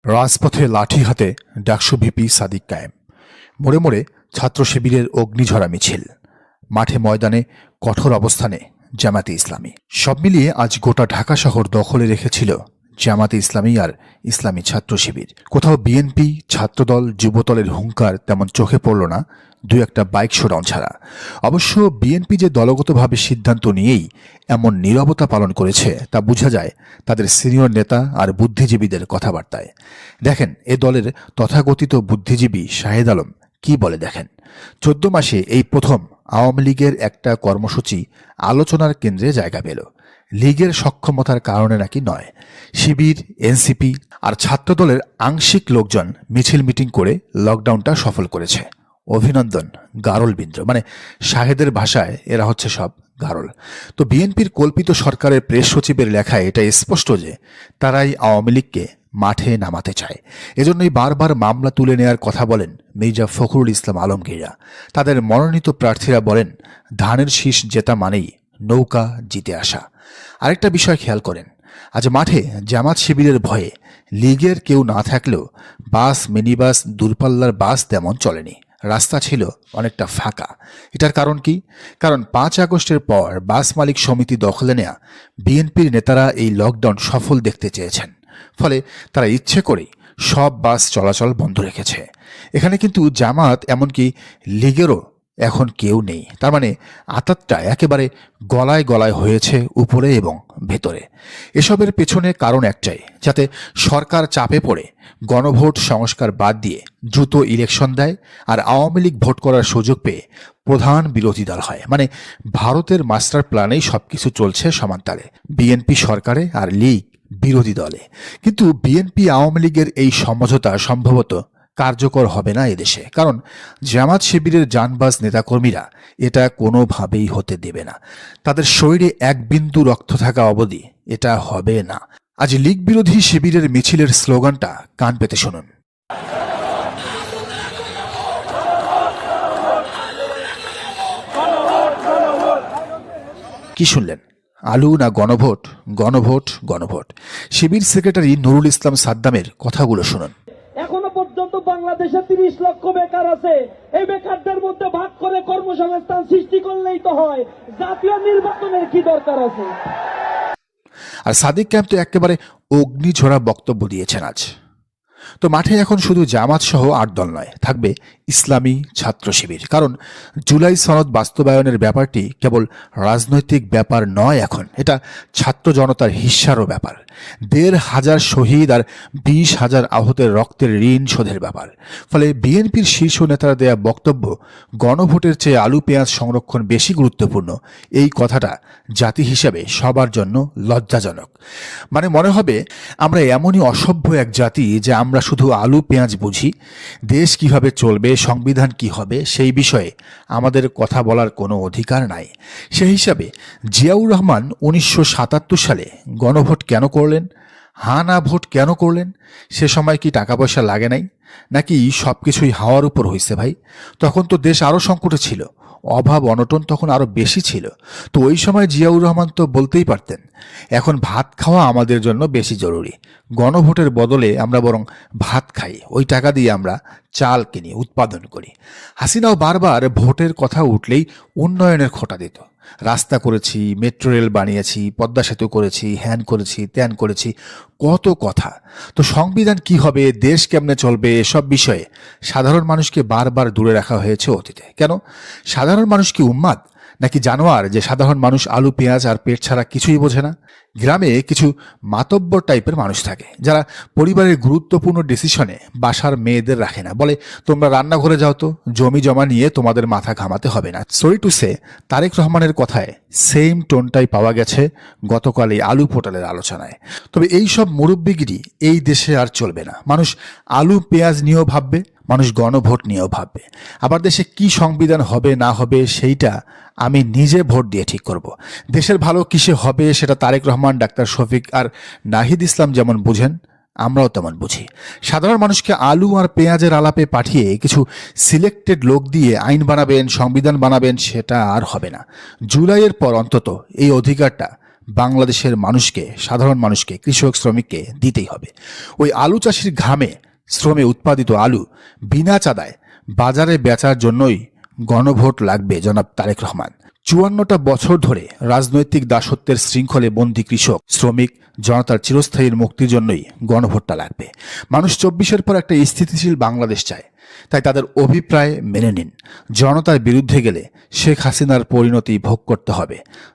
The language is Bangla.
রাজপথে লাঠি হাতে ডাকসু ভিপি সাদিক কায়েম, মোড়ে মোড়ে ছাত্র শিবিরের অগ্নিঝরা মিছিল, মাঠে ময়দানে কঠোর অবস্থানে জামাতে ইসলামী। সব মিলিয়ে আজ গোটা ঢাকা শহর দখলে রেখেছিল জামাতে ইসলামী আর ইসলামী ছাত্র শিবির। কোথাও বিএনপি, ছাত্রদল, যুবদলের হুঙ্কার তেমন চোখে পড়ল না, দু একটা বাইক শোডাউন ছাড়া। অবশ্য বিএনপি যে দলগতভাবে সিদ্ধান্ত নিয়েই এমন নীরবতা পালন করেছে তা বোঝা যায় তাদের সিনিয়র নেতা আর বুদ্ধিজীবীদের কথাবার্তায়। দেখেন এ দলের তথাকথিত বুদ্ধিজীবী শাহেদ আলম কি বলে দেখেন। 14 মাসে এই প্রথম আওয়ামী লীগের একটা কর্মসূচি আলোচনার কেন্দ্রে জায়গা পেল। লীগের সক্ষমতার কারণে নাকি নয়, শিবির, এনসিপি আর ছাত্রদলের আংশিক লোকজন মিছিল মিটিং করে লকডাউনটা সফল করেছে। অভিনন্দন গারলবিন্দ্র, মানে শাহেদের ভাষায় এরা হচ্ছে সব গারল। তো বিএনপির কল্পিত সরকারের প্রেস সচিবের লেখায় এটা স্পষ্ট যে তারাই আওয়ামী লীগকে মাঠে নামাতে চায়। এজন্যই বারবার মামলা তুলে নেওয়ার কথা বলেন মির্জা ফখরুল ইসলাম আলমগীররা। তাদের মনোনীত প্রার্থীরা বলেন ধানের শীষ জেতা মানেই নৌকা জিতে আসা। আরেকটা বিষয় খেয়াল করেন, আজ মাঠে জামাত শিবিরের ভয়ে লীগের কেউ না থাকলেও বাস, মিনিবাস, দূরপাল্লার বাস তেমন চলেনি। রাস্তা ছিল অনেকটা ফাঁকা। এটার কারণ কি? কারণ 5 আগস্টের পর বাস মালিক সমিতি দখলে নেয়া বিএনপির নেতারা এই লকডাউন সফল দেখতে চেয়েছেন। ফলে তারা ইচ্ছে করেই সব বাস চলাচল বন্ধ রেখেছে। এখানে কিন্তু জামাত এমনকি লীগেরও এখন কেউ নেই। তার মানে আতাতটা একেবারে গলায় গলায় হয়েছে উপরে এবং ভেতরে। এসবের পেছনে কারণ একটাই, যাতে সরকার চাপে পড়ে গণভোট সংস্কার বাদ দিয়ে দ্রুত ইলেকশন দেয় আর আওয়ামী লীগ ভোট করার সুযোগ পেয়ে প্রধান বিরোধী দল হয়। মানে ভারতের মাস্টার প্ল্যানেই সবকিছু চলছে সমান্তালে, বিএনপি সরকারে আর লীগ বিরোধী দলে। কিন্তু বিএনপি আওয়ামী লীগের এই সমঝোতা সম্ভবত কার্যকর হবে না এদেশে, কারণ জামাত শিবিরের জানবাজ নেতাকর্মীরা এটা কোনোভাবেই হতে দেবে না। তাদের শরীরে এক বিন্দু রক্ত থাকা অবধি এটা হবে না। আজ লীগ বিরোধী শিবিরের মিছিলের স্লোগানটা কান পেতে শুনুন। কি শুনলেন? আলু না গণভোট? গণভোট, গণভোট। শিবির সেক্রেটারি নুরুল ইসলাম সাদ্দামের কথাগুলো শুনুন। এখনো পর্যন্ত বাংলাদেশে 30 লক্ষ বেকার আছে। এই বেকারদের মধ্যে ভাগ করে কর্মসংস্থান সৃষ্টি করলেই তো হয়। জাতীয় নির্বাচনের কি দরকার আছে? আর সাদিক ক্যাম্প তো একেবারে অগ্নিঝরা বক্তব্য দিয়েছেন আজ। তো মাঠে এখন শুধু জামাত সহ 8 দল নয়, থাকবে ইসলামী ছাত্র শিবির। কারণ জুলাই সনদ বাস্তবায়নের ব্যাপারটি কেবল রাজনৈতিক ব্যাপার নয়, এখন এটা ছাত্র জনতার হিস্সারও ব্যাপার। 1,500 শহীদ আর 20,000 আহতের রক্তের ঋণ শোধের ব্যাপার। ফলে বিএনপির শীর্ষ নেতারা দেয়া বক্তব্য গণভোটের চেয়ে আলু পেঁয়াজ সংরক্ষণ বেশি গুরুত্বপূর্ণ, এই কথাটা জাতি হিসাবে সবার জন্য লজ্জাজনক। মানে মনে হবে আমরা এমনই অসভ্য এক জাতি যে আমরা শুধু আলু পেঁয়াজ বুঝি। দেশ কিভাবে চলবে, সংবিধান কি হবে, সেই বিষয়ে আমাদের কথা বলার কোনো অধিকার নাই। সেই হিসাবে জিয়াউর রহমান 1977 সালে গণভোট কেন করলেন? হা না ভোট কেন করলেন? সে সময় কি টাকা পয়সা লাগে নাই, নাকি সবকিছুই হাওয়ার উপর হয়েছে? ভাই, তখন তো দেশ আরো সংকটে ছিল, অভাব অনটন তখন আরো বেশি ছিল। তো ওই সময় জিয়াউর রহমান তো বলতেই পারতেন এখন ভাত খাওয়া আমাদের জন্য বেশি জরুরি, গণভোটের বদলে আমরা বরং ভাত খাই, ওই টাকা দিয়ে আমরা চাল কিনি, উৎপাদন করি। হাসিনাও বারবার ভোটের কথা উঠলেই উন্নয়নের খোঁটা দিত। রাস্তা করেছি, মেট্রো রেল বানিয়েছি, পদ্মা সেতু করেছি, হ্যান করেছি, ত্যান করেছি, কত কথা। তো সংবিধান কি হবে, দেশ কেমনে চলবে, এসব বিষয়ে সাধারণ মানুষকে বারবার দূরে রাখা হয়েছে অতীতে। কেন? সাধারণ মানুষ কি উন্মাদ নাকি জানোয়ার যে সাধারণ মানুষ আলু পেঁয়াজ আর পেট ছাড়া কিছুই বোঝে না? গ্রামে কিছু মাতব্বর টাইপের মানুষ থাকে যারা পরিবারের গুরুত্বপূর্ণ ডিসিশনে বাসার মেয়েদের রাখে না, বলে তোমরা রান্নাঘরে যাও তো, জমি জমা নিয়ে তোমাদের মাথা ঘামাতে হবে না। সরি টু সে, তারেক রহমানের কথায় সেম টোনটাই পাওয়া গেছে গতকাল এই আলু পোটালের আলোচনায়। তবে এই সব মুরব্বিগিরি এই দেশে আর চলবে না। মানুষ আলু পেঁয়াজ নিয়েও ভাববে, মানুষ গণভোট নিয়েও ভাববে। আবার দেশে কি সংবিধান হবে না হবে সেইটা আমি নিজে ভোট দিয়ে ঠিক করব। দেশের ভালো কিসে হবে সেটা তারেক রহমান, ডাক্তার শফিক আর নাহিদ ইসলাম যেমন বুঝেন, আমরাও তেমন বুঝি। সাধারণ মানুষকে আলু আর পেঁয়াজের আলাপে পাঠিয়ে কিছু সিলেক্টেড লোক দিয়ে আইন বানাবেন, সংবিধান বানাবেন, সেটা আর হবে না। জুলাইয়ের পর অন্তত এই অধিকারটা বাংলাদেশের মানুষকে, সাধারণ মানুষকে, কৃষক শ্রমিককে দিতেই হবে। ওই আলু চাষির ঘামে শ্রমে উৎপাদিত আলু বিনা চাঁদায় বাজারে বেচার জন্যই গণভোট লাগবে জনাব তারেক রহমান। ৫৪টা বছর ধরে রাজনৈতিক দাসত্বের শৃঙ্খলে বন্দী কৃষক, শ্রমিক, জনতার চিরস্থায়ী মুক্তির জন্যই গণভোটটা লাগবে। মানুষ ২৪-এর পর একটা স্থিতিশীল বাংলাদেশ চায়, তাই তাদের অভিপ্রায় মেনে নিন। জনতার বিরুদ্ধে গেলে শেখ হাসিনার পরিণতি ভোগ করতে হবে।